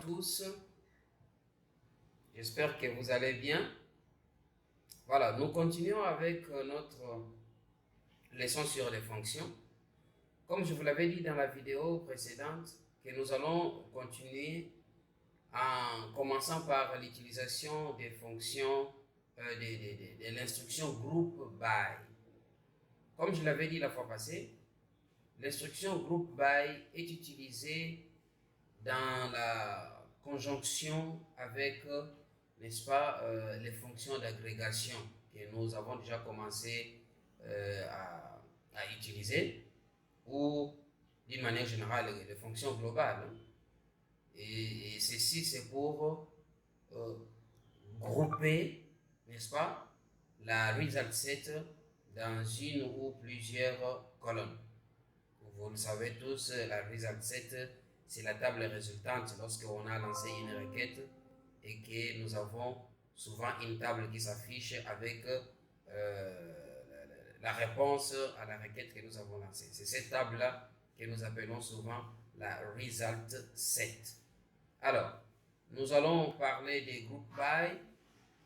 tous, j'espère que vous allez bien. Voilà, nous continuons avec notre leçon sur les fonctions. Comme je vous l'avais dit dans la vidéo précédente, que nous allons continuer en commençant par l'utilisation des fonctions de l'instruction group by. Comme je l'avais dit la fois passée, l'instruction group by est utilisée dans la conjonction avec, n'est-ce pas, les fonctions d'agrégation que nous avons déjà commencé à utiliser, ou d'une manière générale les fonctions globales. Et ceci, c'est pour grouper, n'est-ce pas, la result set dans une ou plusieurs colonnes. Vous le savez tous, la result set, c'est la table résultante lorsqu'on a lancé une requête et que nous avons souvent une table qui s'affiche avec la réponse à la requête que nous avons lancée. C'est cette table-là que nous appelons souvent la result set. Alors, nous allons parler des group by,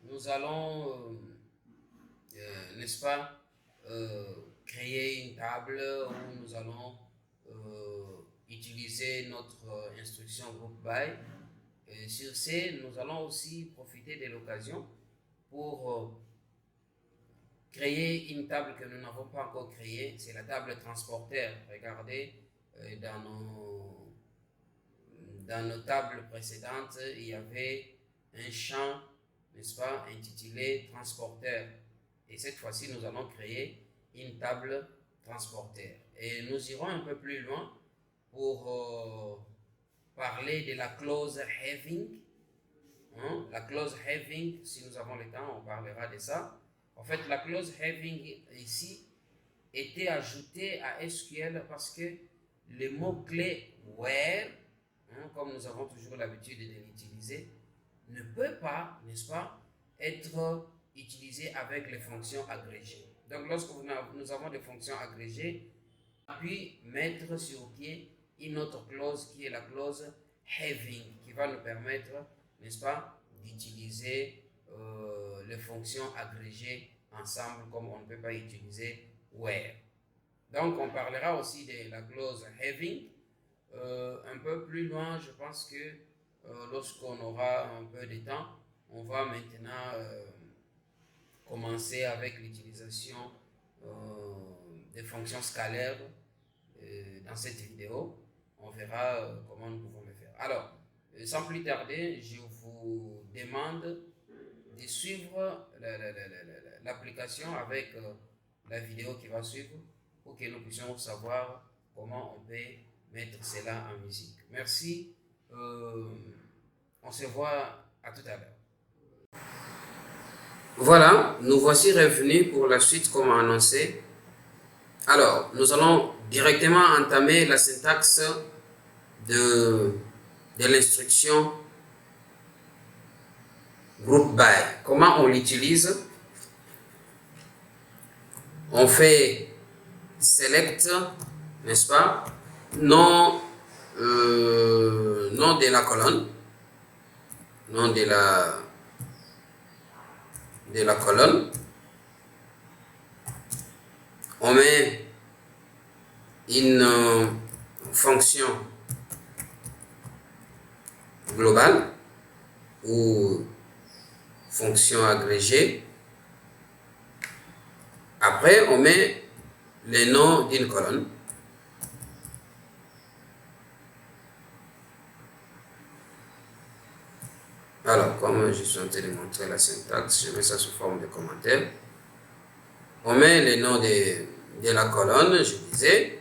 nous allons, n'est-ce pas, créer une table où nous allons utiliser notre instruction group by. Et sur ce, nous allons aussi profiter de l'occasion pour créer une table que nous n'avons pas encore créée. C'est la table transporteur. Regardez, dans nos tables précédentes, il y avait un champ, n'est-ce pas, intitulé transporteur. Et cette fois-ci, nous allons créer une table transporteur. Et nous irons un peu plus loin pour parler de la clause having. La clause having, si nous avons le temps, on parlera de ça. En fait, la clause having ici était ajoutée à SQL parce que le mot-clé where, comme nous avons toujours l'habitude de l'utiliser, ne peut pas, n'est-ce pas, être utilisé avec les fonctions agrégées. Donc, lorsque nous avons des fonctions agrégées, puis mettre sur pied une autre clause qui est la clause having, qui va nous permettre, n'est-ce pas, d'utiliser les fonctions agrégées ensemble comme on ne peut pas utiliser where. Donc, on parlera aussi de la clause having un peu plus loin. Je pense que lorsqu'on aura un peu de temps, on va maintenant commencer avec l'utilisation des fonctions scalaires dans cette vidéo. On verra comment nous pouvons le faire. Alors, sans plus tarder, je vous demande de suivre l'application avec la vidéo qui va suivre pour que nous puissions savoir comment on peut mettre cela en musique. Merci. On se voit à tout à l'heure. Voilà, nous voici revenus pour la suite comme annoncé. Alors, nous allons directement entamer la syntaxe de l'instruction group by. Comment on l'utilise? On fait select, n'est-ce pas, nom de la colonne, nom de la colonne. On met une fonction globale ou fonction agrégée. Après, on met le nom d'une colonne. Alors, comme je suis en train de montrer la syntaxe, je mets ça sous forme de commentaire. On met le nom de la colonne, je disais.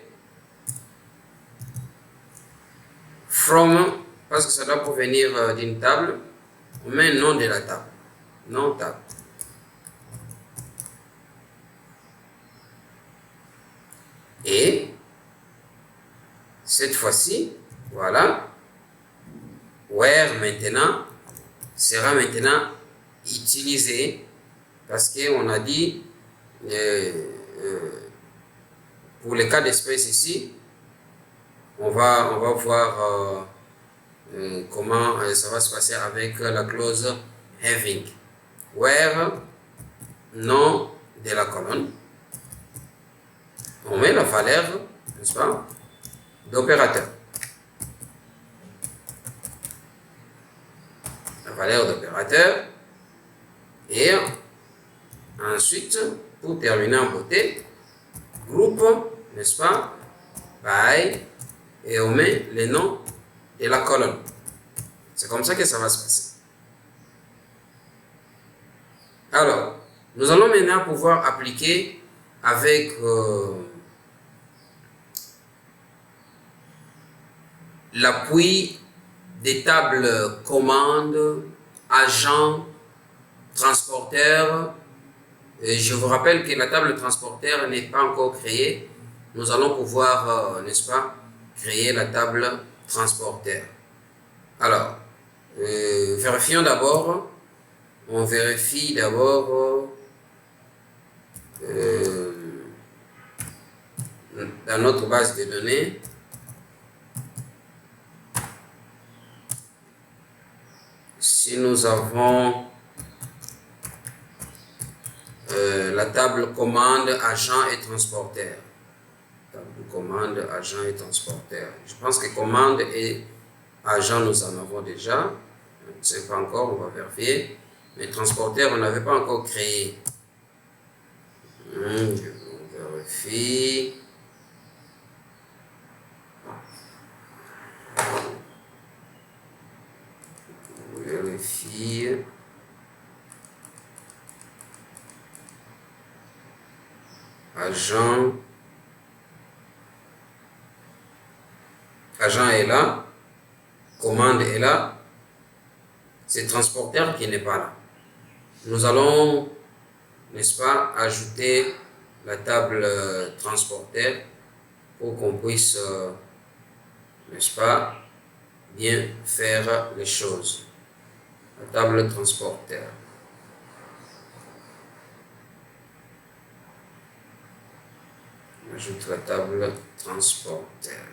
From, parce que ça doit provenir d'une table. On met le nom de la table. Nom table. Et cette fois-ci, voilà, where maintenant sera maintenant utilisé parce qu'on a dit pour le cas d'espèce ici, on va voir comment ça va se passer avec la clause having. Where, nom de la colonne, on met la valeur, n'est-ce pas, d'opérateur. La valeur d'opérateur. Et ensuite, pour terminer en beauté, groupe, n'est-ce pas, by, et on met les noms de la colonne. C'est comme ça que ça va se passer. Alors, nous allons maintenant pouvoir appliquer avec l'appui des tables commandes, agents, transporteurs. Et je vous rappelle que la table transporteur n'est pas encore créée. Nous allons pouvoir, n'est-ce pas, créer la table transporteur. Alors, vérifions d'abord. On vérifie d'abord dans notre base de données. Si nous avons la table commande, agent et transporteur. Table commande, agent et transporteur. Je pense que commande et agent, nous en avons déjà. Je ne sais pas encore, on va vérifier. Mais transporteur, on n'avait pas encore créé. Je vérifie. Vérifie. Agent. Agent est là. Commande est là. C'est transporteur qui n'est pas là. Nous allons, n'est-ce pas, ajouter la table transporteur pour qu'on puisse, n'est-ce pas, bien faire les choses. La table transporteur. Ajoute la table transporteur.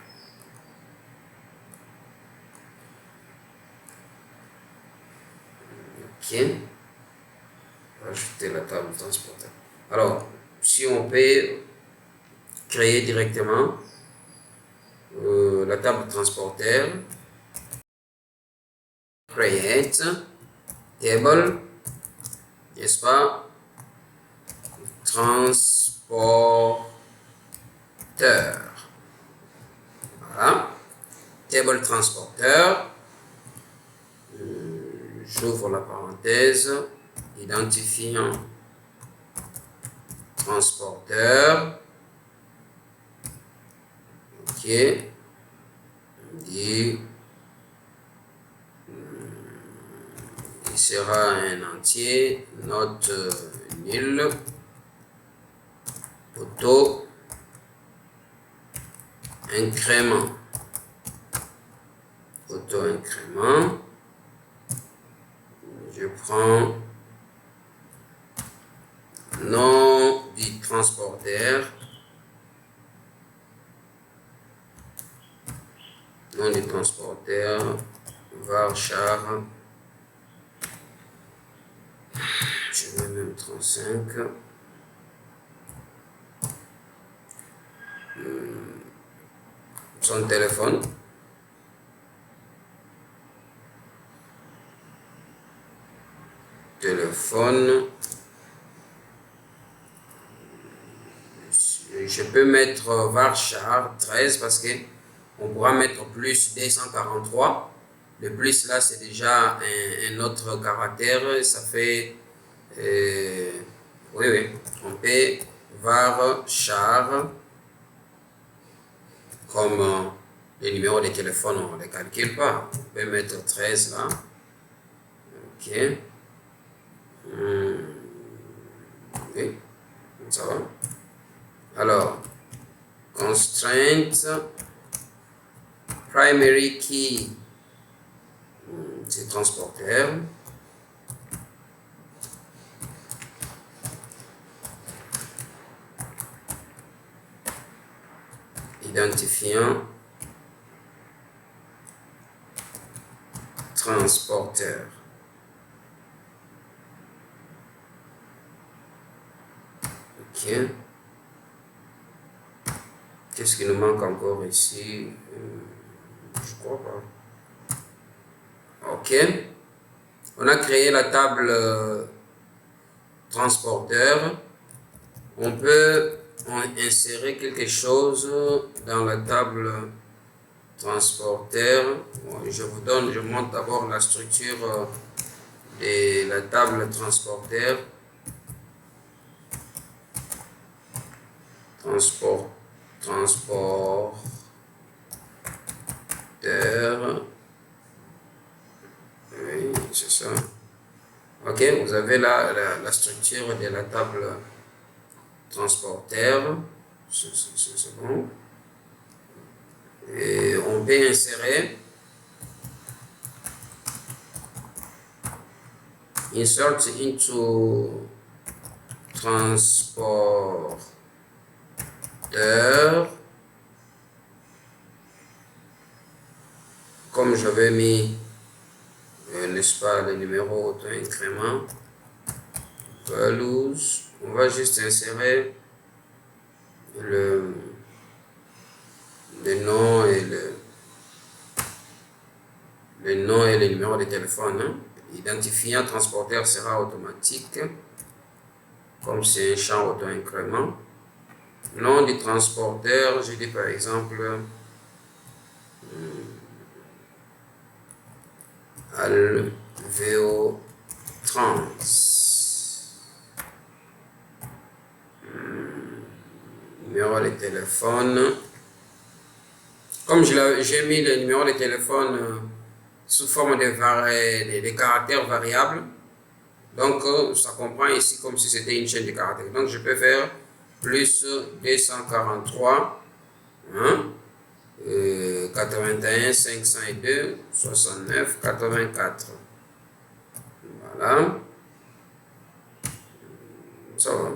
Ok. Ajouter la table transporteur. Alors, si on peut créer directement la table transporteur, create table, n'est-ce pas, transporteur. Voilà. Table transporteur. J'ouvre la parenthèse. Identifiant transporteur. Ok. Il sera un entier. Note nulle. Auto. Incrément. Auto-incrément. Je prends nom du transporteur. Nom du transporteur. Varchar. Je mets même 35. Son téléphone. Téléphone. Je peux mettre varchar 13 parce que on pourra mettre plus 243. Le plus là, c'est déjà un autre caractère. Ça fait. Oui. On peut varchar. Comme les numéros de téléphone, on ne les calcule pas. On peut mettre 13 là. Ok. Oui, ça va. Alors, constraint, primary key, c'est transporteur. Identifiant transporteur. Ok. Qu'est-ce qui nous manque encore ici? Je crois pas. Ok. On a créé la table transporteur. On peut insérer quelque chose dans la table transporteur. Je vous montre d'abord la structure de la table transporteur. Transporteur. Oui, c'est ça. Ok, vous avez la structure de la table transporteur. C'est bon. Et on peut insérer insert into transporteur. Comme j'avais mis, n'est-ce pas, le numéro auto-incrément, values, on va juste insérer le nom et le nom et le numéro de téléphone. Hein. Identifiant transporteur sera automatique, comme c'est un champ auto-incrément. Nom du transporteur, je dis par exemple Alveo Trans. Numéro de téléphone. Comme j'ai mis le numéro de téléphone sous forme de caractères variables, donc ça comprend ici comme si c'était une chaîne de caractères. Donc je peux faire plus 243 hein, 81 502 69 84. Voilà. Ça va.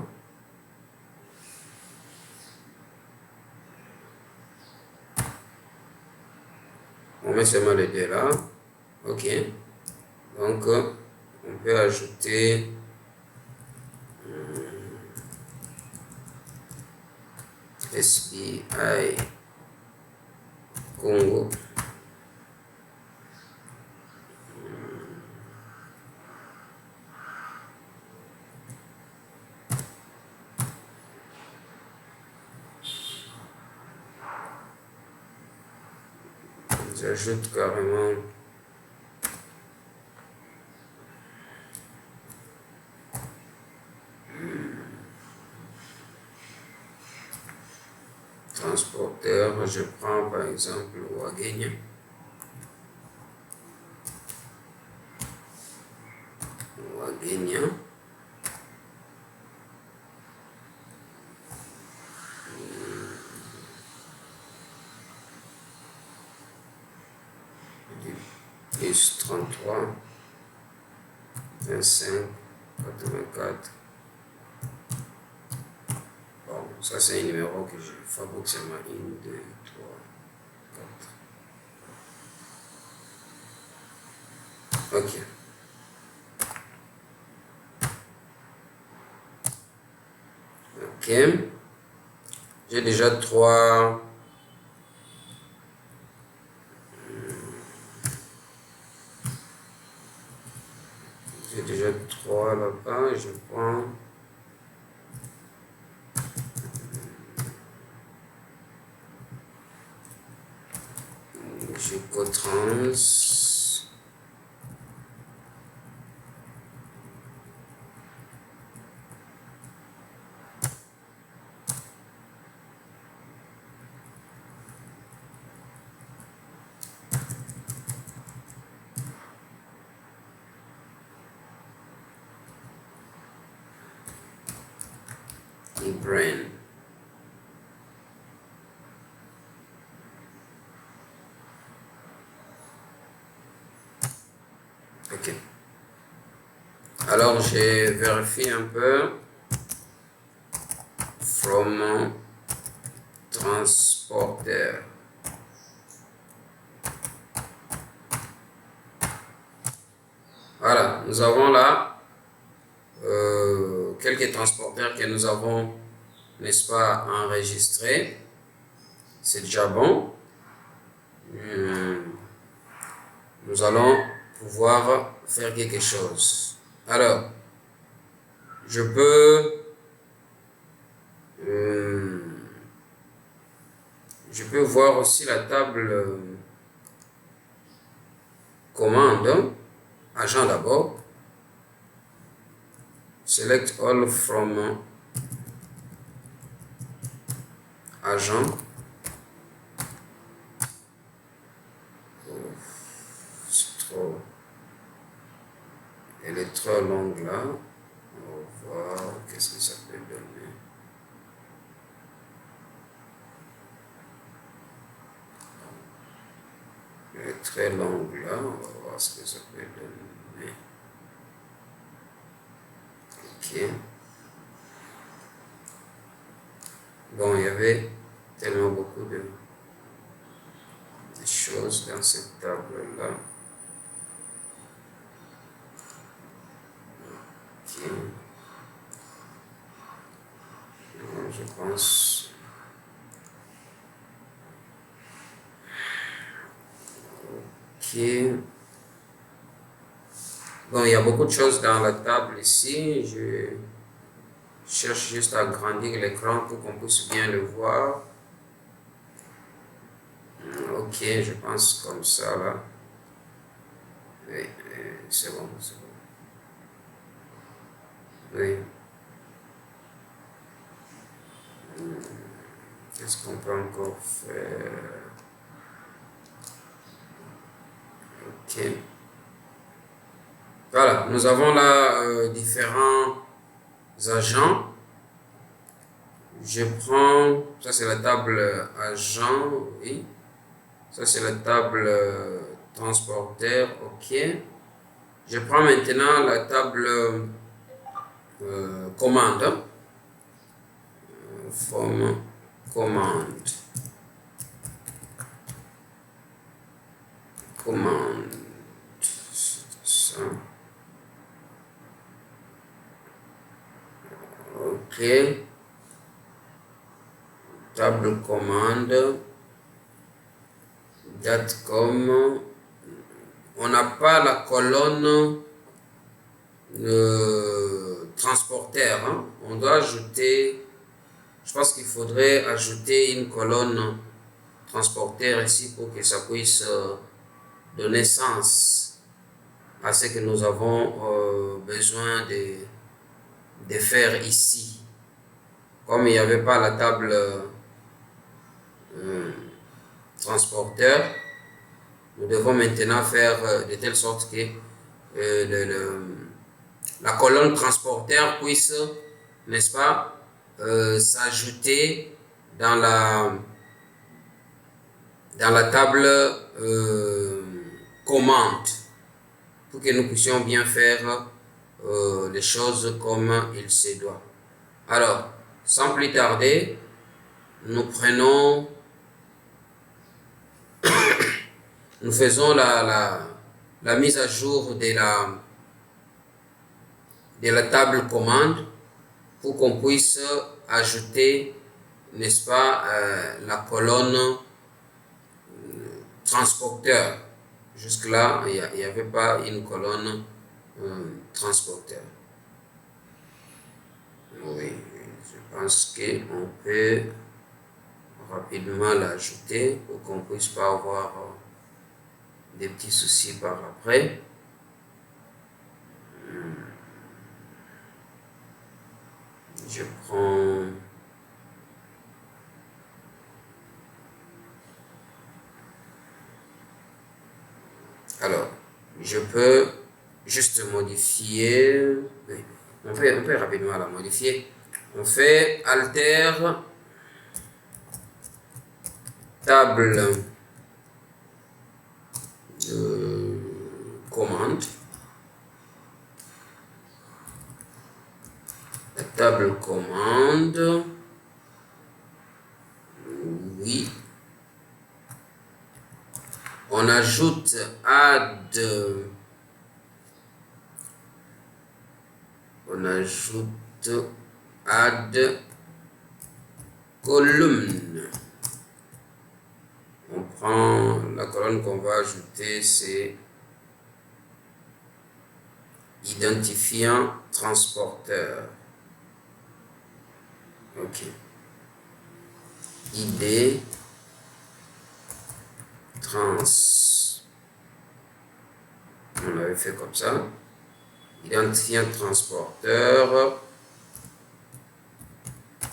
On met seulement les deux là. Ok. Donc, on peut ajouter SBI Congo. J'ajoute carrément transporteur. Je prends par exemple Wagenia. Plus 33 25 84. Bon, ça c'est un numéro que je fabrique seulement 1, 2, 3, 4. Ok. Ok. J'ai déjà 3. J'ai déjà 3 là-bas. Je prends. Trans. Brain. Ok. Alors, je vérifie un peu. From transporteur. nous avons là quelques transporteurs que nous avons, n'est-ce pas, enregistrés. C'est déjà bon. Nous allons pouvoir faire quelque chose. Alors, je peux voir aussi la table commande, agent d'abord. Select all from agent. C'est trop. Elle est trop longue là. On va voir qu'est-ce que ça peut donner. Elle est très longue là. On va voir ce que ça peut donner. Ok. Bon, il y avait tellement beaucoup de choses dans cette table-là. Ok. Donc, je pense... Ok. Bon, il y a beaucoup de choses dans la table ici. Je cherche juste à agrandir l'écran pour qu'on puisse bien le voir. Ok, je pense comme ça là. Oui, c'est bon, c'est bon. Oui. Qu'est-ce qu'on peut encore faire? Ok. Voilà, nous avons là différents agents. Je prends, ça c'est la table agent, oui. Ça c'est la table transporteur, ok. Je prends maintenant la table commande. Forme commande. Commande. Ça. Ok. Table commande. Datcom. On n'a pas la colonne transporteur. Hein. On doit ajouter, je pense qu'il faudrait ajouter une colonne transporteur ici pour que ça puisse donner sens à ce que nous avons besoin de faire ici. Comme il n'y avait pas la table transporteur, nous devons maintenant faire de telle sorte que la colonne transporteur puisse, n'est-ce pas, s'ajouter dans la table commande pour que nous puissions bien faire les choses comme il se doit. Alors, sans plus tarder, nous prenons, nous faisons la mise à jour de la table commande pour qu'on puisse ajouter, n'est-ce pas, la colonne transporteur. Jusque-là, il n'y avait pas une colonne transporteur. Oui, je pense qu'on peut rapidement l'ajouter pour qu'on ne puisse pas avoir des petits soucis par après. Je prends... Alors, je peux juste modifier... Oui, on peut rapidement la modifier. On fait alter table commande. La table commande. Oui. On ajoute add on ajoute add column. On prend la colonne qu'on va ajouter, c'est identifiant transporteur. Ok. ID trans. On avait fait comme ça. Identifiant transporteur.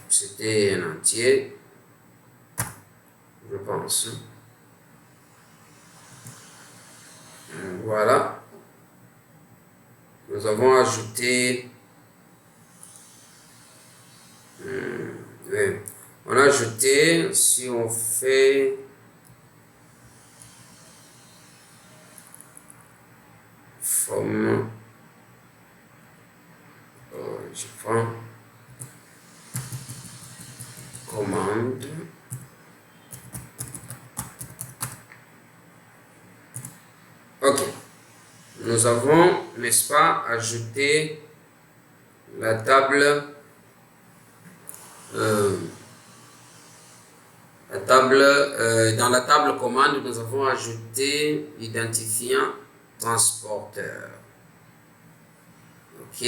C'était un entier, je pense. Voilà. Nous avons ajouté. On a ajouté, si on fait from, je prends commande, ok, nous avons, n'est-ce pas, ajouté la table dans la table commande, nous avons ajouté l'identifiant transporteur. Ok.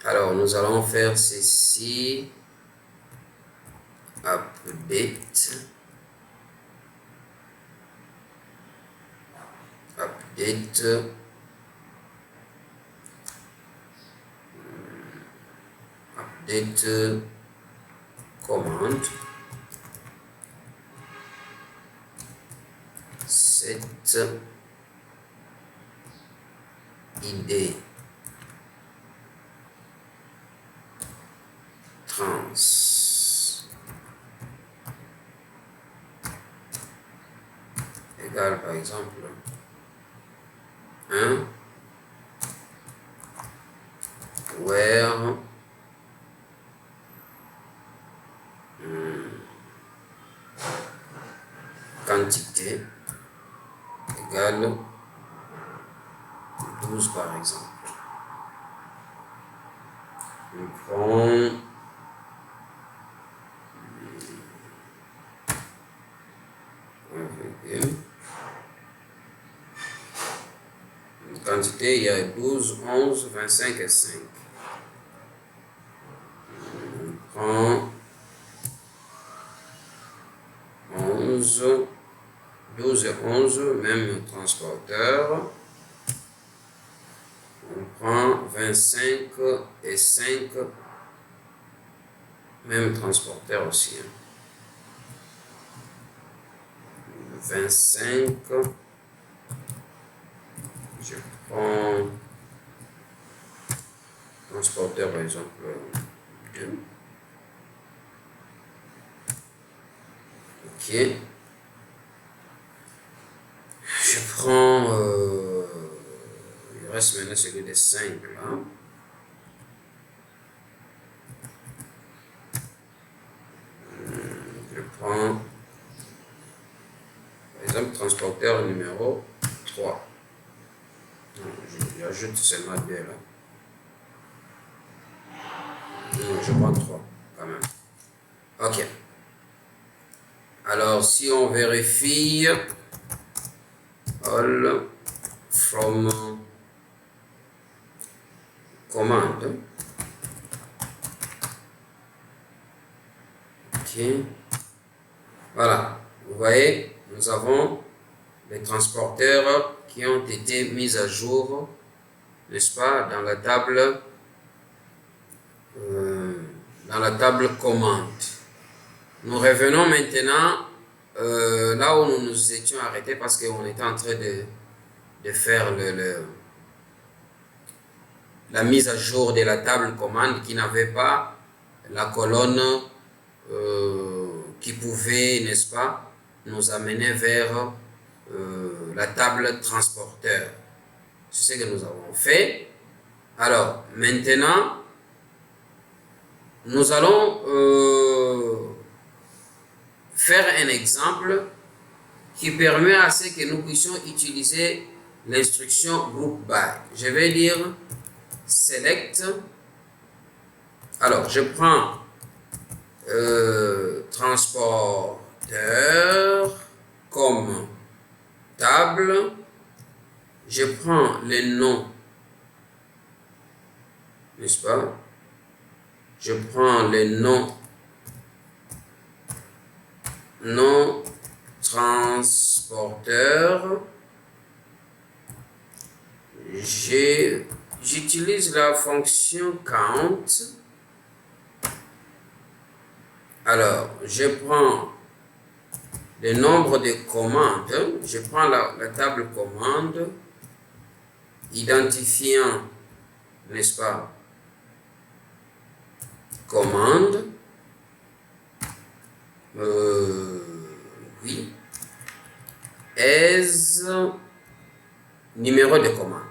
Alors, nous allons faire ceci. Update. Update commande. Set ID trans égale par exemple 1 where quantité égale 12 par exemple. On prend une quantité, il y a 12, 11, 25 et 5. On prend 11, 12 et 11, même transporteur. On prend 25 et 5, même transporteur aussi. 25, je prends transporteur par exemple 2. Ok. Je prends, il reste maintenant celui des 5 là. Je prends, par exemple, transporteur numéro 3. J'ajoute seulement 2 là. Non, je prends 3 quand même. Ok. Alors, si on vérifie, all from commande. Ok. Voilà. Vous voyez, nous avons les transporteurs qui ont été mis à jour, n'est-ce pas, dans la table commande. Nous revenons maintenant là où nous nous étions arrêtés parce qu'on était en train de faire la mise à jour de la table commande qui n'avait pas la colonne qui pouvait, n'est-ce pas, nous amener vers la table transporteur. C'est ce que nous avons fait. Alors, maintenant, nous allons faire un exemple qui permet à ce que nous puissions utiliser l'instruction group by. Je vais dire select. Alors, je prends transporteur comme table. Je prends les noms, n'est-ce pas? Je prends les noms non transporteurs. J'utilise la fonction count. Alors, je prends le nombre de commandes. Je prends la table commande, identifiant, n'est-ce pas, commande. Oui. As numéro de commande.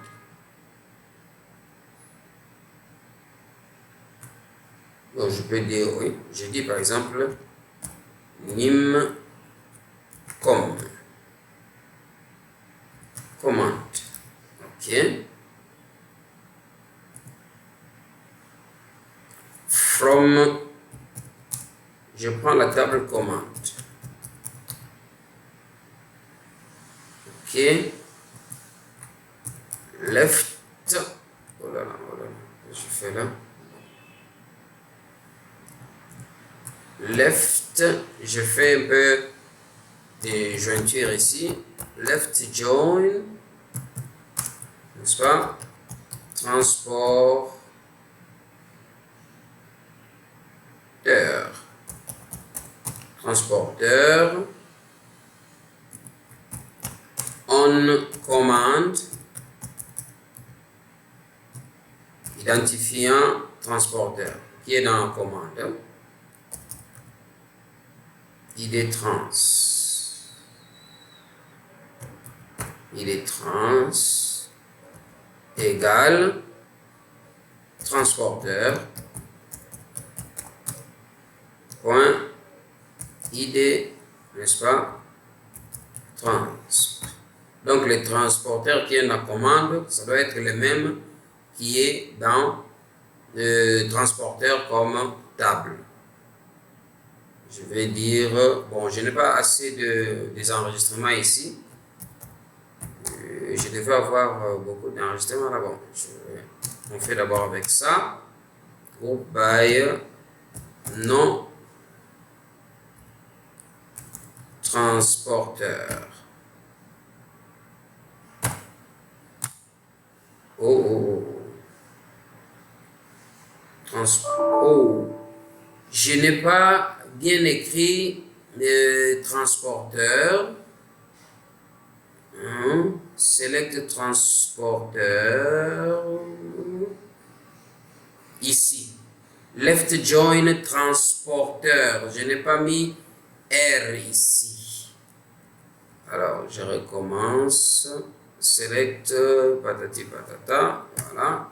Donc, je peux dire, oui, je dis par exemple nim com commande. OK. From, je prends la table commande. OK. Left. Oh là là, je fais là. Left, je fais un peu de jointure ici. Left join, n'est-ce pas? Transporteur. Transporteur. On commande. Identifiant transporteur qui est dans la commande. ID trans. ID trans égale transporteur point ID, n'est-ce pas, trans. Donc le transporteur qui est dans la commande, ça doit être le même qui est dans le transporteur comme table. Je vais dire, bon, je n'ai pas assez des enregistrements ici. Je devais avoir beaucoup d'enregistrements là. Bon, on fait d'abord avec ça. Group by non transporteur. Je n'ai pas bien écrit transporteur. Select transporteur. Ici. Left join transporteur. Je n'ai pas mis R ici. Alors, je recommence. Select patati patata. Voilà.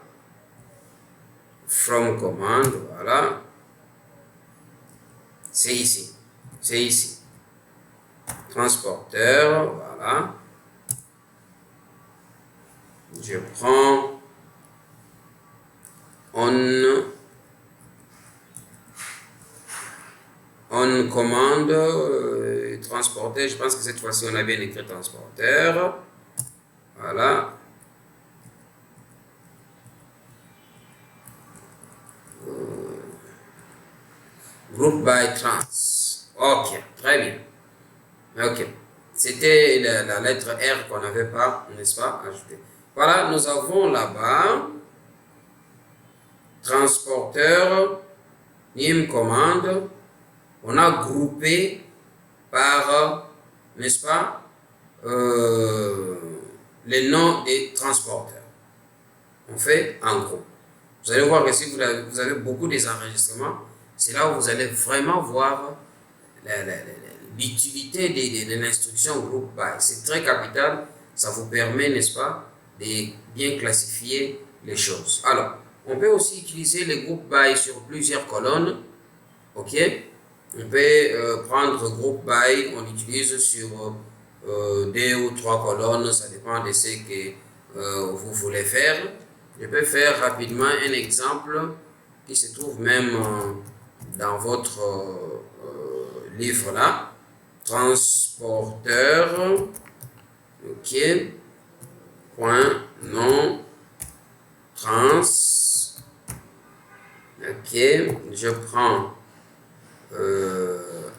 From command. Voilà. C'est ici. C'est ici. Transporteur. Voilà. Je prends on commande transporteur. Je pense que cette fois-ci on a bien écrit transporteur. Voilà. Group by trans. Ok, très bien. Ok. C'était la lettre R qu'on n'avait pas, n'est-ce pas, ajoutée. Voilà, nous avons là-bas transporteur, nim commande. On a groupé par, n'est-ce pas, les noms des transporteurs. On fait en groupe. Vous allez voir que si vous avez beaucoup des enregistrements, c'est là où vous allez vraiment voir l'utilité de l'instruction group by. C'est très capital, ça vous permet, n'est-ce pas, de bien classifier les choses. Alors, on peut aussi utiliser les group by sur plusieurs colonnes. Ok, on peut prendre group by, on l'utilise sur 2 ou 3 colonnes, ça dépend de ce que vous voulez faire. Je peux faire rapidement un exemple qui se trouve même dans votre livre là. Transporteur, ok, point, nom, trans, ok, je prends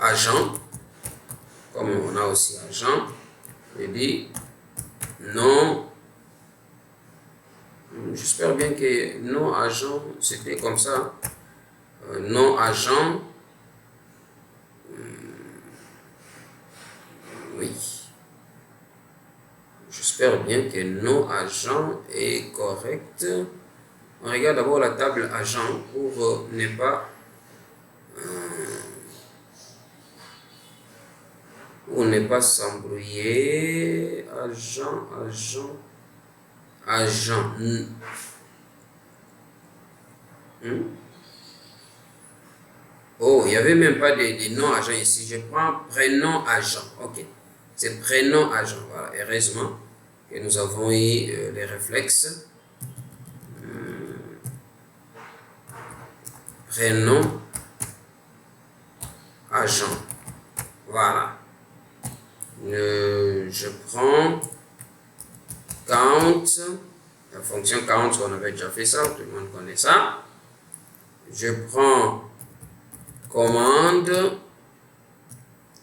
agent, comme on a aussi agent, je dis non, j'espère bien que non agent, c'était comme ça, non agent, oui, j'espère bien que non agent est correct. On regarde d'abord la table agent pour ne pas s'embrouiller. Agent. Oh, il n'y avait même pas de nom agent ici. Je prends prénom agent. Ok. C'est prénom agent. Voilà. Heureusement que nous avons eu les réflexes. Prénom agent. Voilà. Je prends count. La fonction count, on avait déjà fait ça. Tout le monde connaît ça. Je prends commande,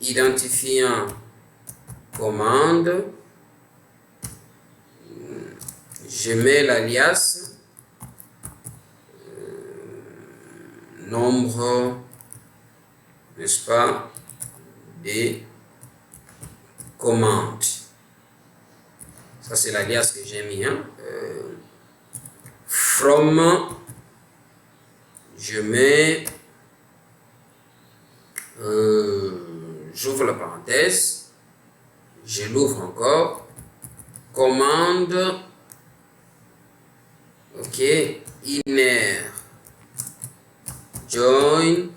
identifiant commande, je mets l'alias, nombre, n'est-ce pas, des commandes. Ça c'est l'alias que j'ai mis, hein. From, je mets j'ouvre la parenthèse, je l'ouvre encore, commande, ok, inner, join,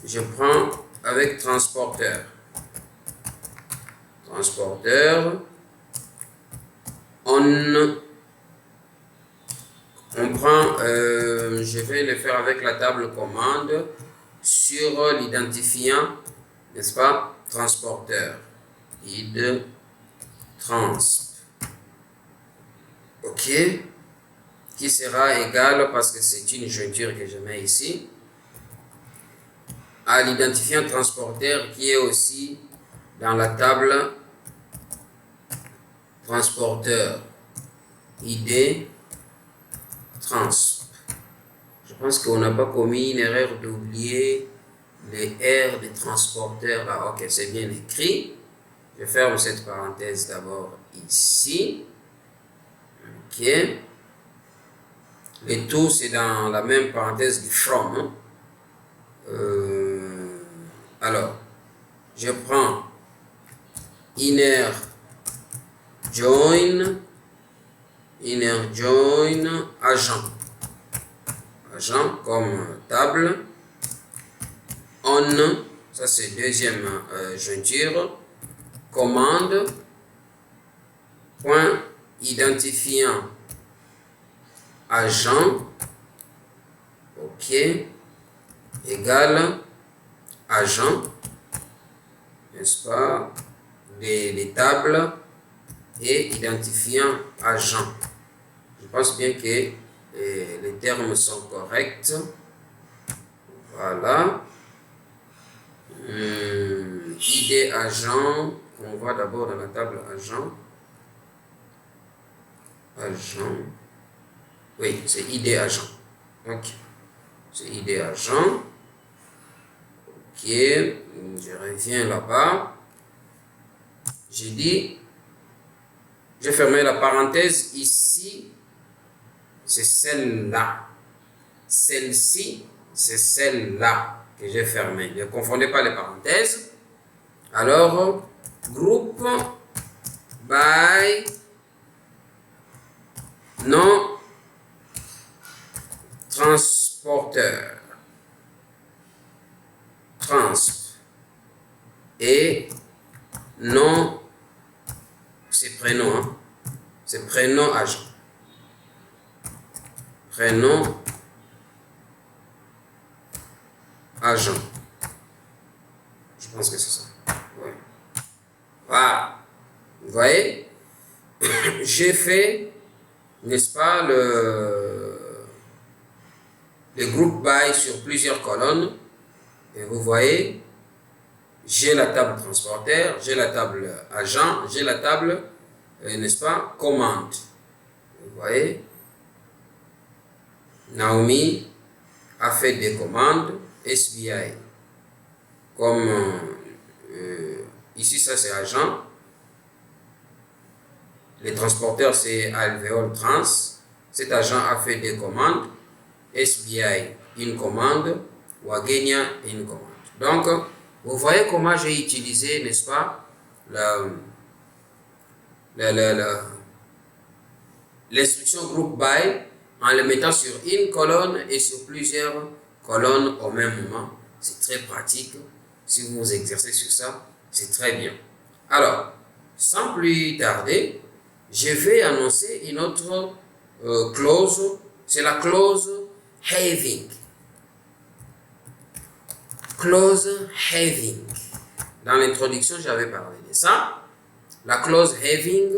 je prends avec transporteur, on prend, je vais le faire avec la table commande sur l'identifiant, n'est-ce pas, transporteur, id trans, ok, qui sera égal, parce que c'est une jointure que je mets ici, à l'identifiant transporteur qui est aussi dans la table transporteur, id trans. Je pense qu'on n'a pas commis une erreur d'oublier les R des transporteurs là. Ok, c'est bien écrit. Je ferme cette parenthèse d'abord ici. Ok. Le tout, c'est dans la même parenthèse du from. Hein. Alors, je prends inner join, agent comme table, on, ça c'est deuxième jointure, commande, point identifiant agent, ok, égal agent, n'est-ce pas, les tables et identifiant agent. Je pense bien que les termes sont corrects. Voilà. ID agent, on voit d'abord dans la table agent. Oui, c'est ID agent. Ok. C'est ID agent. Ok. Je reviens là-bas. J'ai dit, j'ai fermé la parenthèse ici. C'est celle-là. Celle-ci, c'est celle-là que j'ai fermée. Ne confondez pas les parenthèses. Alors, groupe by non transporteur. Et non, c'est prénom, hein? C'est prénom agent. prénom, agent. Je pense que c'est ça. Ouais. Voilà. Vous voyez, j'ai fait, n'est-ce pas, le groupe by sur plusieurs colonnes. Et vous voyez, j'ai la table transporteur, j'ai la table agent, j'ai la table, n'est-ce pas, commande. Vous voyez, Naomi a fait des commandes SBI. Comme ici, ça c'est agent. Les transporteurs, c'est Alvéole Trans. Cet agent a fait des commandes. SBI, une commande. Wagenia, une commande. Donc, vous voyez comment j'ai utilisé, n'est-ce pas, l'instruction group by en le mettant sur une colonne et sur plusieurs colonnes au même moment. C'est très pratique. Si vous vous exercez sur ça, c'est très bien. Alors, sans plus tarder, je vais annoncer une autre clause. C'est la clause having. Clause having. Dans l'introduction, j'avais parlé de ça. La clause having,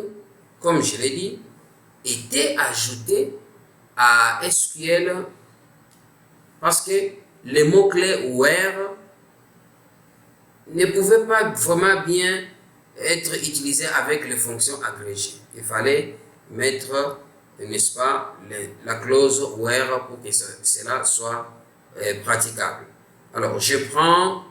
comme je l'ai dit, était ajoutée à SQL parce que les mots-clés where ne pouvaient pas vraiment bien être utilisés avec les fonctions agrégées. Il fallait mettre, n'est-ce pas, la clause where pour que cela soit praticable. Alors, je prends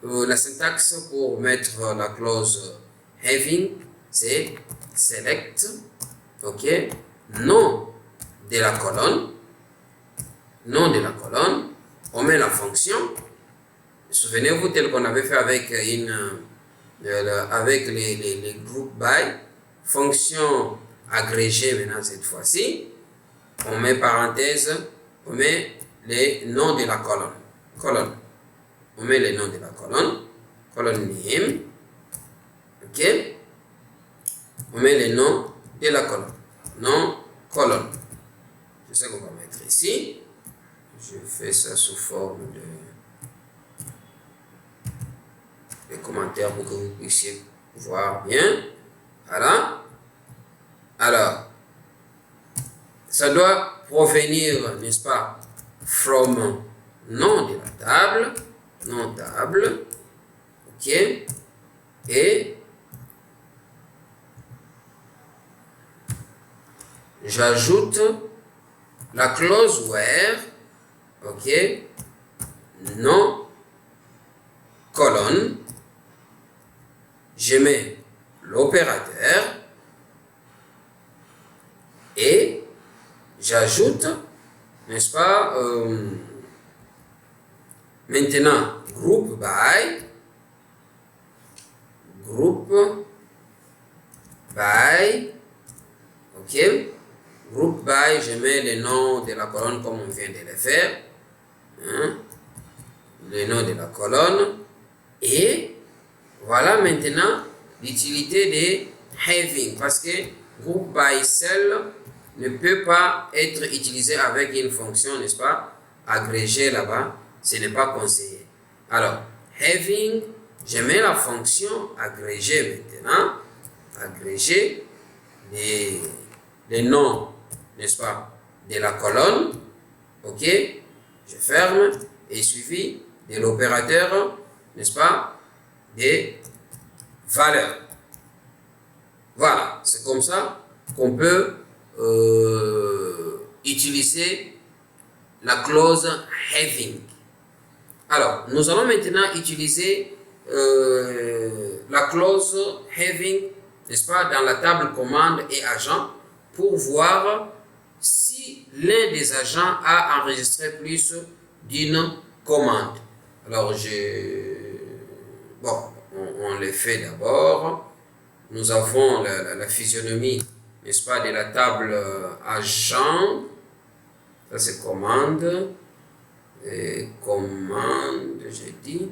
la syntaxe pour mettre la clause having, c'est select, ok, nom de la colonne, on met la fonction. Souvenez-vous, tel qu'on avait fait avec, avec les groupes by, fonction agrégée maintenant cette fois-ci, on met parenthèse, on met les noms de la colonne. On met les noms de la colonne name, ok, on met les noms de la colonne, c'est ce qu'on va mettre ici. Je fais ça sous forme de commentaires pour que vous puissiez voir bien. Voilà. Alors, ça doit provenir, n'est-ce pas, from nom de la table, ok, et j'ajoute la clause where, ok, nom, colonne, je mets l'opérateur et j'ajoute, n'est-ce pas, maintenant group by, ok, group by, je mets le nom de la colonne comme on vient de le faire, hein, le nom de la colonne, et voilà maintenant l'utilité de having, parce que group by seul ne peut pas être utilisé avec une fonction, n'est-ce pas, agrégée là-bas, ce n'est pas conseillé. Alors, having, je mets la fonction agrégée maintenant, agrégée les noms, n'est-ce pas, de la colonne, ok, je ferme, et suivi de l'opérateur, n'est-ce pas, des valeurs. Voilà, c'est comme ça qu'on peut utiliser la clause having. Alors, nous allons maintenant utiliser la clause having, n'est-ce pas, dans la table commande et agent pour voir si l'un des agents a enregistré plus d'une commande. Alors, on les fait d'abord. Nous avons la physionomie, n'est-ce pas, de la table agent. Ça, c'est commande. Et commande, j'ai dit.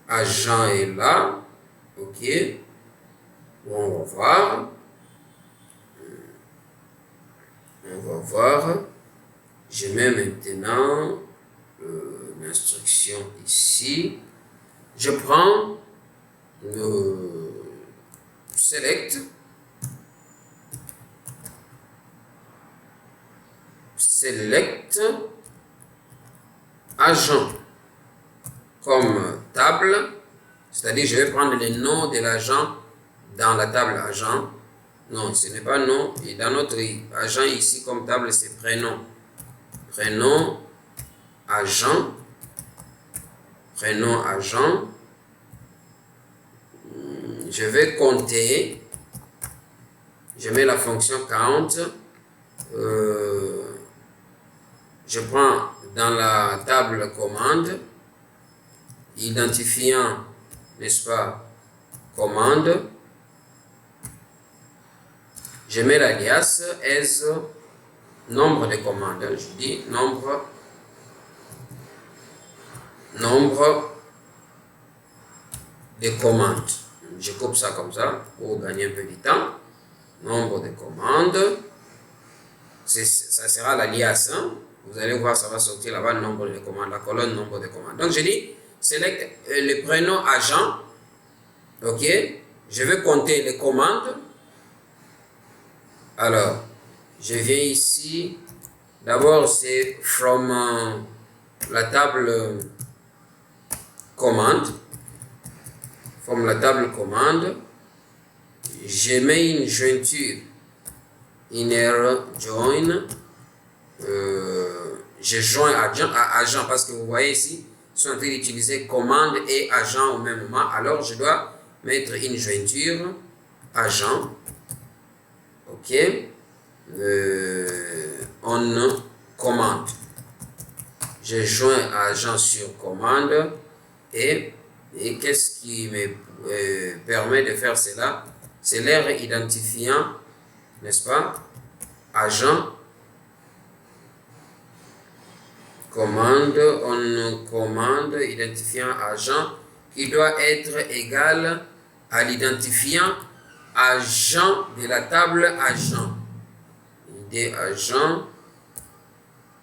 Agent est là. OK. On va voir. On va voir. Je mets maintenant l'instruction ici. Je prends le select agent comme table, c'est-à-dire je vais prendre le nom de l'agent dans la table agent. Non, ce n'est pas nom, et dans notre agent ici comme table c'est prénom. Prénom agent, prénom agent. Je vais compter, je mets la fonction count, je prends dans la table commande, identifiant, n'est-ce pas, commande, je mets l'alias as nombre de commandes, je dis nombre de commandes. Je coupe ça comme ça pour gagner un peu de temps. Nombre de commandes, ça sera l'alias. Hein? Vous allez voir, ça va sortir là-bas, nombre de commandes, la colonne nombre de commandes. Donc je dis, select le prénom agent. Ok, je vais compter les commandes. Alors, je viens ici. D'abord, c'est from la table commande. From la table commande, je mets une jointure inner join. Je joins agent parce que vous voyez ici, ils sont en train d'utiliser commande et agent au même moment. Alors, je dois mettre une jointure agent. Ok. On commande. Je joins agent sur commande et qu'est-ce qui me permet de faire cela? C'est l'air identifiant, n'est-ce pas? Agent, commande, on commande, identifiant agent, qui doit être égal à l'identifiant agent de la table agent. ID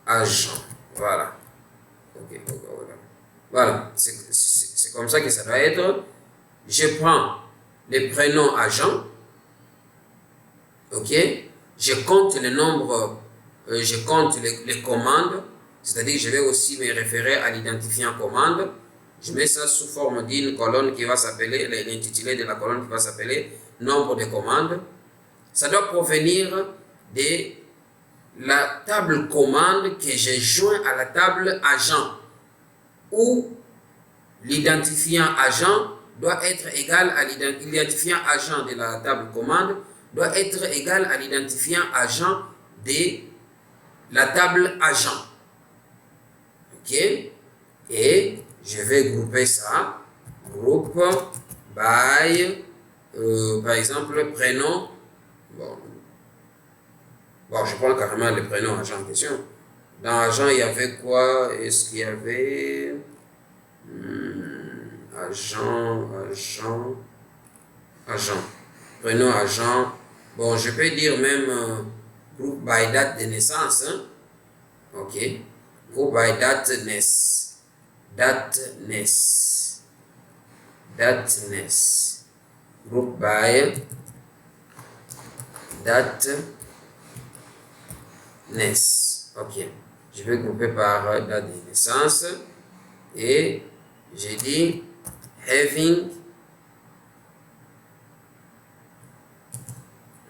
agent, voilà. Ok, voilà. Voilà, c'est comme ça que ça doit être. Je prends les prénoms agents. Ok. Je compte le nombre, je compte les commandes. C'est-à-dire je vais aussi me référer à l'identifiant commande. Je mets ça sous forme d'une colonne qui va s'appeler, l'intitulé de la colonne qui va s'appeler nombre de commandes. Ça doit provenir de la table commande que j'ai joint à la table agent, où l'identifiant agent doit être égal à l'identifiant agent de la table commande doit être égal à l'identifiant agent de la table agent. Ok? Et je vais grouper ça. Groupe by, par exemple, prénom. Bon, je prends carrément le prénom agent en question. Dans agent, il y avait quoi? Est-ce qu'il y avait agent. Prénom agent. Bon, je peux dire même groupe by date de naissance. Hein? Ok. Groupe by date naissance. Date naissance. Groupe by date naissance. Ok. Je vais grouper par date de naissance. Et j'ai dit having.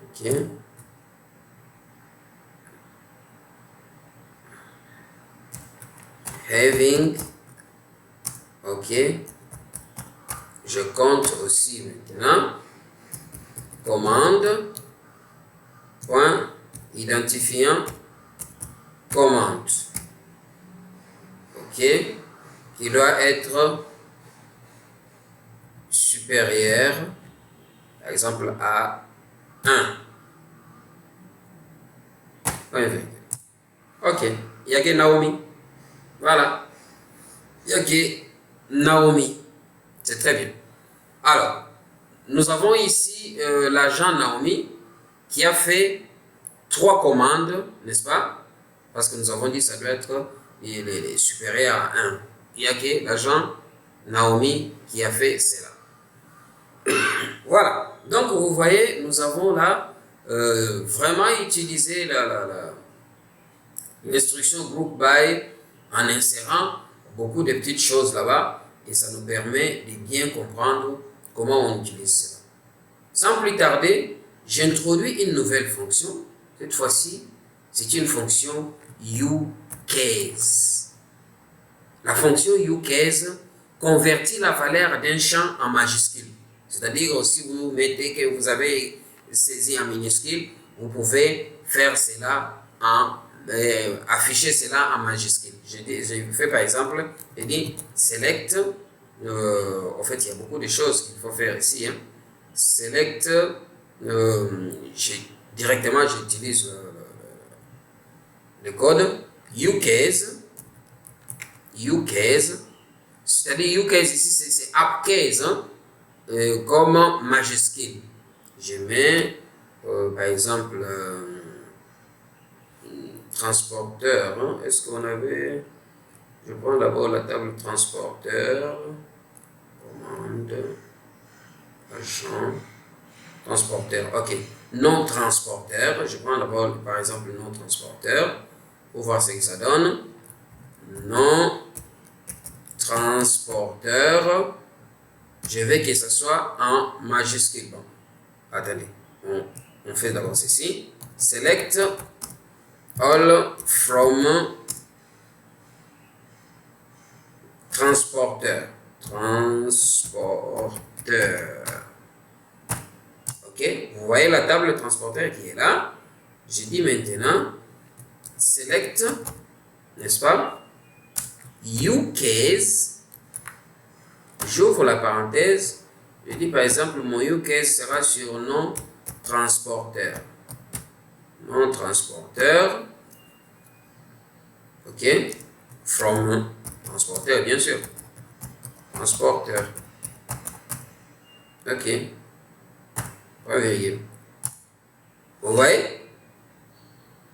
Ok. Having. Ok. Je compte aussi maintenant. Commande. Point. Identifiant. Commande. Ok. Qui doit être supérieur, par exemple, à 1. Ok. Il y a que Naomi. Voilà. Il y a que Naomi. C'est très bien. Alors, nous avons ici l'agent Naomi qui a fait 3 commandes, n'est-ce pas? Parce que nous avons dit que ça doit être supérieur à 1. Il n'y a que l'agent Naomi qui a fait cela. Voilà. Donc, vous voyez, nous avons là vraiment utilisé l'instruction group by en insérant beaucoup de petites choses là-bas et ça nous permet de bien comprendre comment on utilise cela. Sans plus tarder, j'introduis une nouvelle fonction. Cette fois-ci, c'est une fonction uCase. La fonction uCase convertit la valeur d'un champ en majuscule. C'est-à-dire, si vous mettez que vous avez saisi en minuscule, vous pouvez faire cela afficher cela en majuscule. Je fais par exemple, je dis select, en fait il y a beaucoup de choses qu'il faut faire ici, hein. Select, directement j'utilise le code uCase, c'est-à-dire uCase ici c'est upcase, hein, comme majuscule. Je mets par exemple transporteur, hein. Est-ce qu'on avait, je prends d'abord la table transporteur, commande, agent, transporteur, ok, non transporteur, je prends d'abord par exemple non transporteur, pour voir ce que ça donne, non transporteur, je veux que ce soit en majuscule. Bon, attendez, on fait d'abord ceci, select all from transporteur. Ok, vous voyez la table transporteur qui est là. Je dis maintenant select, n'est-ce pas, uCase, j'ouvre la parenthèse, je dis par exemple mon uCase sera sur non transporteur. Non transporteur, ok, from transporteur bien sûr, transporteur, ok, point virgule. Vous voyez,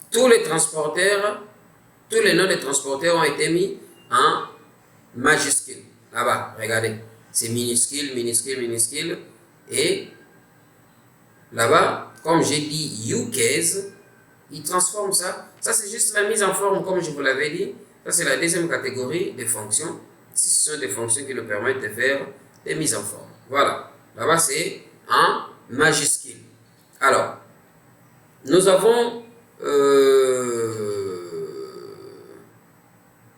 tous les transporteurs, tous les noms des transporteurs ont été mis en majuscule. Là-bas, regardez, c'est minuscule, minuscule, minuscule, et là-bas, comme j'ai dit uCase, il transforme ça. Ça, c'est juste la mise en forme, comme je vous l'avais dit. Ça, c'est la deuxième catégorie des fonctions. Si ce sont des fonctions qui nous permettent de faire des mises en forme. Voilà. Là-bas, c'est en majuscule. Alors, nous avons...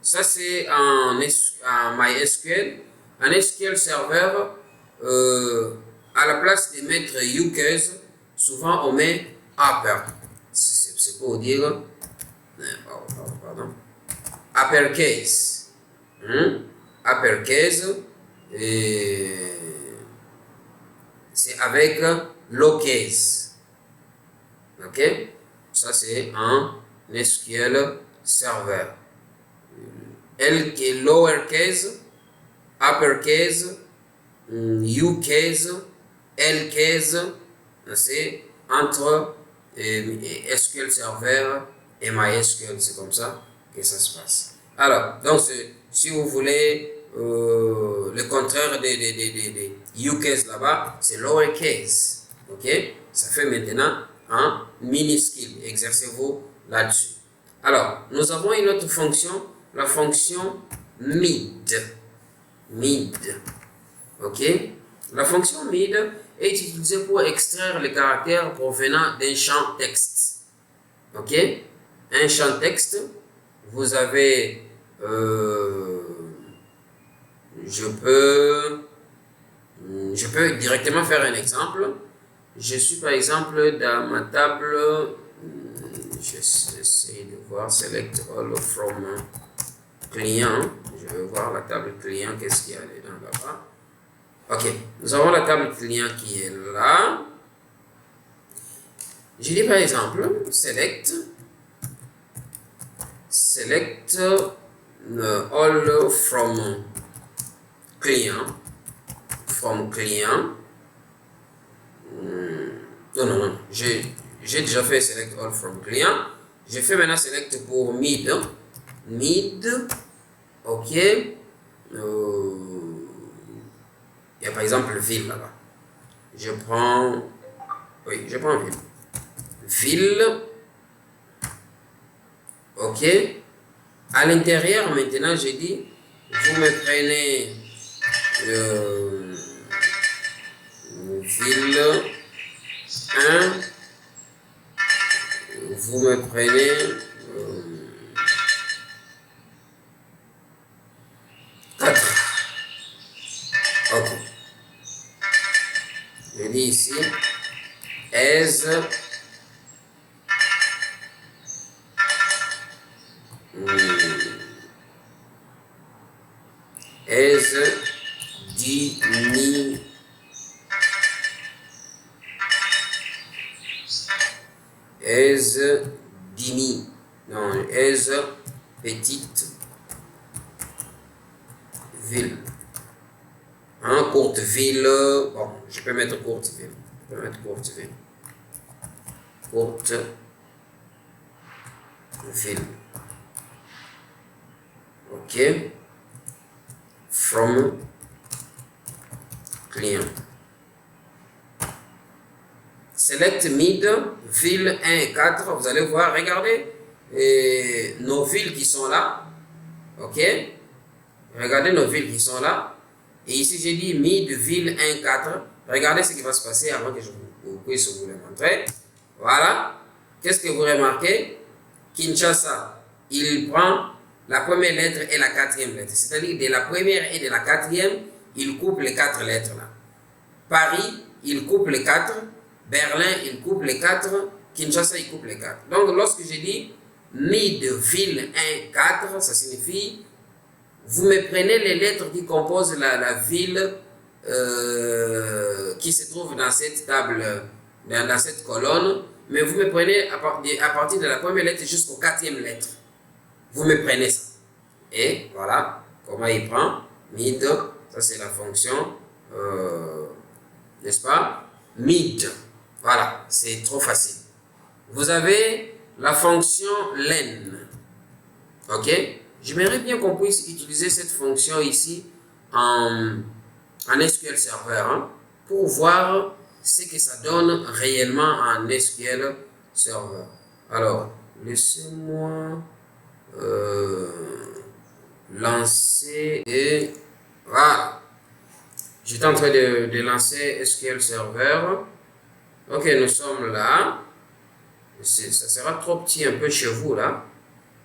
ça, c'est en MySQL. En SQL Server, à la place de mettre uCase, souvent on met upper. C'est pour dire uppercase. Uppercase, c'est avec lowercase. Ok, ça c'est un SQL Server. L qui est lowercase, uppercase, uCase, Lcase, c'est entre SQL Server et MySQL, c'est comme ça que ça se passe. Alors, donc si vous voulez le contraire de uCase là-bas, c'est lowercase. Ok, ça fait maintenant un minuscule. Exercez-vous là-dessus. Alors, nous avons une autre fonction, la fonction mid. Ok, la fonction mid est utilisée pour extraire les caractères provenant d'un champ texte. Ok, un champ texte, vous avez je peux directement faire un exemple. Je suis par exemple dans ma table, j'essaie de voir select all from client. Je vais voir la table client, qu'est-ce qu'il y a dedans là-bas. Ok, nous avons la table client qui est là. Je dis par exemple select all from client. Non, je j'ai déjà fait select all from client. Je fais maintenant select pour mid. Mid, ok. Il y a par exemple ville là-bas. Je prends, oui, je prends ville. Ville, ok. À l'intérieur, maintenant, j'ai dit, vous me prenez ville 1, vous me prenez 4. Ok. Je dis ici, as dimi non, as petite ville. Hein, courte ville, bon, je peux mettre courte ville. Courte ville. Ok. From client. Select mid, ville 1 et 4. Vous allez voir, regardez nos villes qui sont là. Ok. Regardez nos villes qui sont là. Et ici, j'ai dit mid, ville 1, 4. Regardez ce qui va se passer avant que je puisse vous le montrer. Voilà. Qu'est-ce que vous remarquez? Kinshasa, il prend la première lettre et la quatrième lettre. C'est-à-dire de la première et de la quatrième, il coupe les 4 lettres là. Paris, il coupe les 4. Berlin, il coupe les 4. Kinshasa, il coupe les 4. Donc, lorsque je dis mid, ville 1, 4, ça signifie vous me prenez les lettres qui composent la ville qui se trouve dans cette table, dans cette colonne, mais vous me prenez à partir de la première lettre jusqu'au 4e lettre. Vous me prenez ça. Et voilà comment il prend. Mid, ça c'est la fonction, n'est-ce pas? Mid. Voilà, c'est trop facile. Vous avez la fonction len. Ok? J'aimerais bien qu'on puisse utiliser cette fonction ici en SQL Server hein, pour voir ce que ça donne réellement en SQL Server. Alors, laissez-moi lancer et voilà. J'étais en train de lancer SQL Server. Ok, nous sommes là. Ça sera trop petit un peu chez vous là.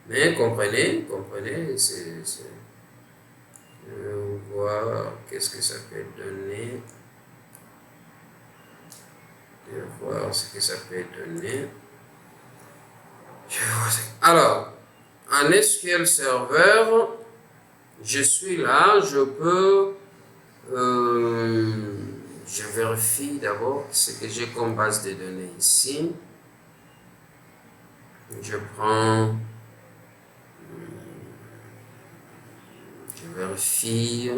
Mais comprenez, voir qu'est-ce que ça peut donner. Voir ce que ça peut donner. Alors, en SQL Server, je suis là, je peux. Je vérifie d'abord ce que j'ai comme base de données ici. Je prends. Je vérifie.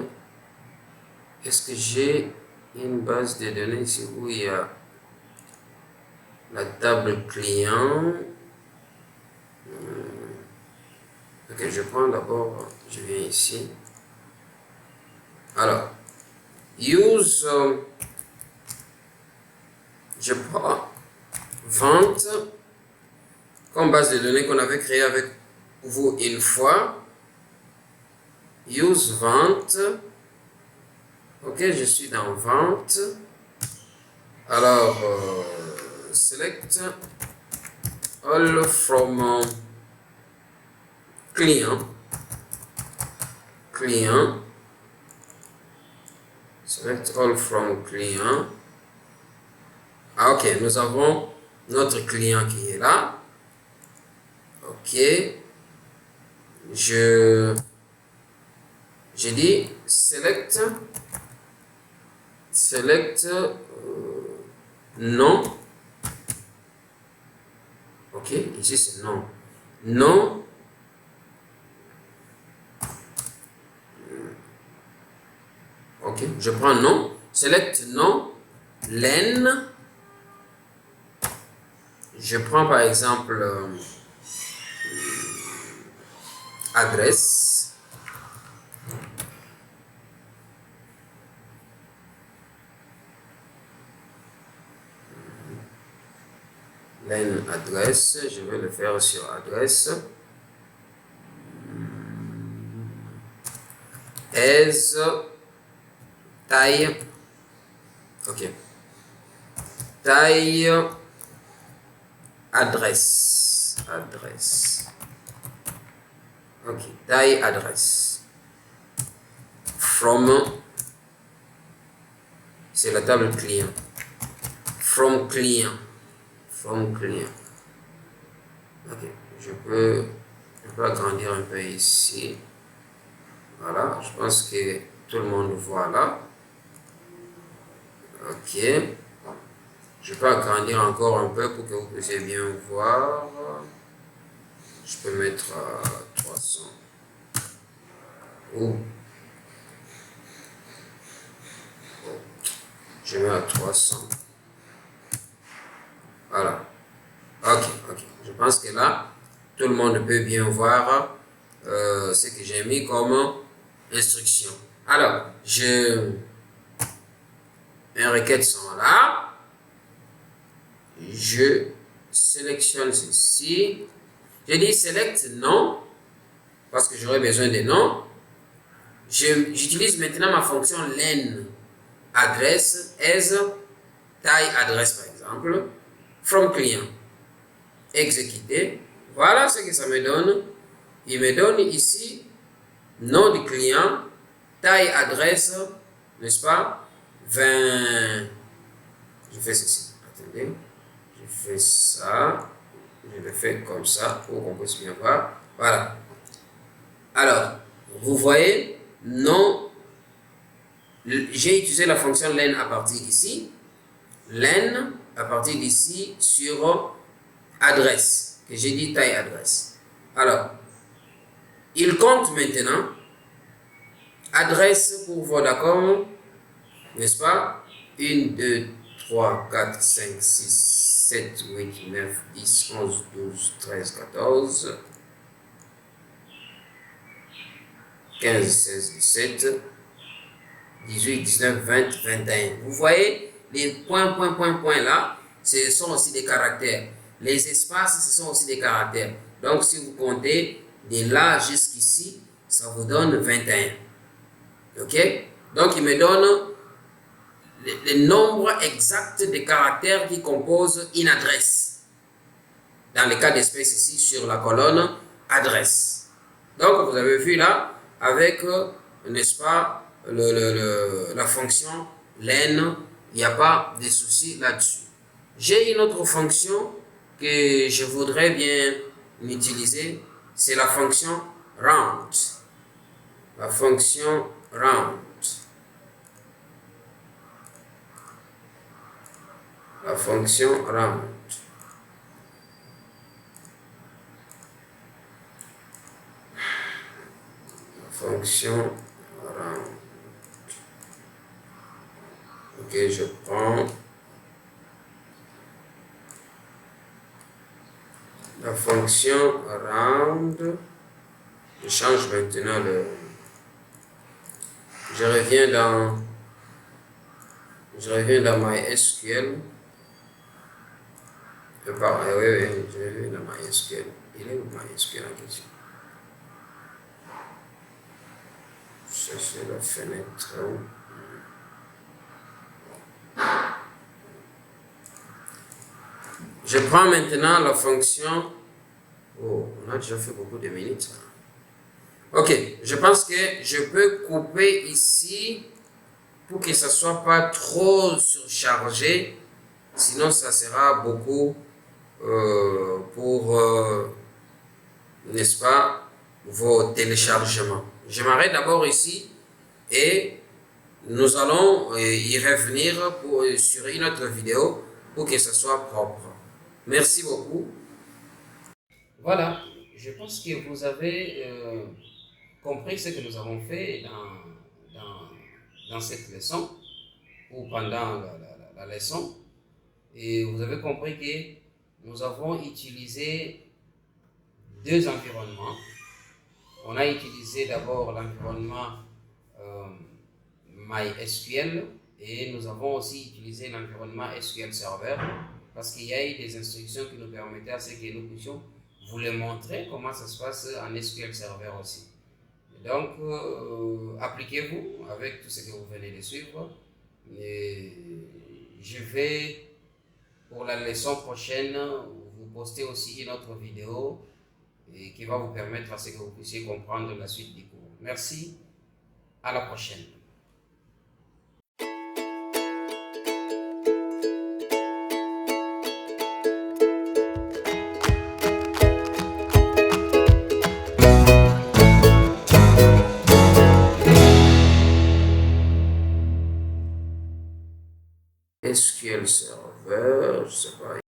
Est-ce que j'ai une base de données ici où il y a la table client? Ok, je prends d'abord, je viens ici. Alors, use, je prends vente comme base de données qu'on avait créée avec vous une fois. Use vente. Ok, je suis dans vente. Alors, select all from client. Select all from client. Ah, ok, nous avons notre client qui est là. Ok. J'ai dit select non. Ok, ici c'est non. Non. Ok, je prends non. Select non. Len. je prends par exemple adresse. Len adresse, je vais le faire sur adresse. As taille, ok, taille adresse, ok, taille adresse. From, c'est la table client. From client. Ok, je peux agrandir un peu ici. Voilà, je pense que tout le monde voit là. Ok. Je peux agrandir encore un peu pour que vous puissiez bien voir. Je peux mettre à 300. Oh. Je mets à 300. Voilà. Ok. Je pense que là, tout le monde peut bien voir ce que j'ai mis comme instruction. Alors, un requête sont là. Je sélectionne ceci. Je dis select non, parce que j'aurai besoin des noms. J'utilise maintenant ma fonction len adresse as taille adresse par exemple. From client. Exécuter. Voilà ce que ça me donne. Il me donne ici nom du client, taille adresse, n'est-ce pas? 20. Je fais ceci. Attendez. Je fais ça. Je le fais comme ça pour qu'on puisse bien voir. Voilà. Alors, vous voyez, non, j'ai utilisé la fonction len à partir d'ici. Len à partir d'ici sur adresse, que j'ai dit taille adresse. Alors, il compte maintenant adresse pour Vodacom, n'est-ce pas? 1, 2, 3, 4, 5, 6, 7, 8, 9, 10, 11, 12, 13, 14, 15, 16, 17, 18, 19, 20, 21. Vous voyez, les points là, ce sont aussi des caractères. Les espaces, ce sont aussi des caractères. Donc, si vous comptez de là jusqu'ici, ça vous donne 21. OK? Donc, il me donne le nombre exact de caractères qui composent une adresse. Dans le cas d'espèce ici, sur la colonne adresse. Donc, vous avez vu là, avec, n'est-ce pas, la fonction len, il n'y a pas de souci là-dessus. J'ai une autre fonction que je voudrais bien utiliser, c'est la fonction round. La fonction round. La fonction round. La fonction round. Ok, je prends la fonction round. Je change maintenant le... Je reviens dans MySQL. Oui, je reviens dans MySQL. Il est où MySQL en question? Chercher la fenêtre. Je prends maintenant la fonction... Oh, on a déjà fait beaucoup de minutes. Ok, je pense que je peux couper ici pour que ça ne soit pas trop surchargé. Sinon, ça sera beaucoup pour, n'est-ce pas, vos téléchargements. Je m'arrête d'abord ici et nous allons y revenir sur une autre vidéo pour que ce soit propre. Merci beaucoup. Voilà, je pense que vous avez compris ce que nous avons fait dans cette leçon ou pendant la leçon. Et vous avez compris que nous avons utilisé deux environnements. On a utilisé d'abord l'environnement MySQL et nous avons aussi utilisé l'environnement SQL Server parce qu'il y a eu des instructions qui nous permettaient à ce que nous puissions vous les montrer comment ça se passe en SQL Server aussi. Donc, appliquez-vous avec tout ce que vous venez de suivre. Et je vais, pour la leçon prochaine, vous poster aussi une autre vidéo et qui va vous permettre à ce que vous puissiez comprendre la suite du cours. Merci, à la prochaine. SQL Server, je sais pas.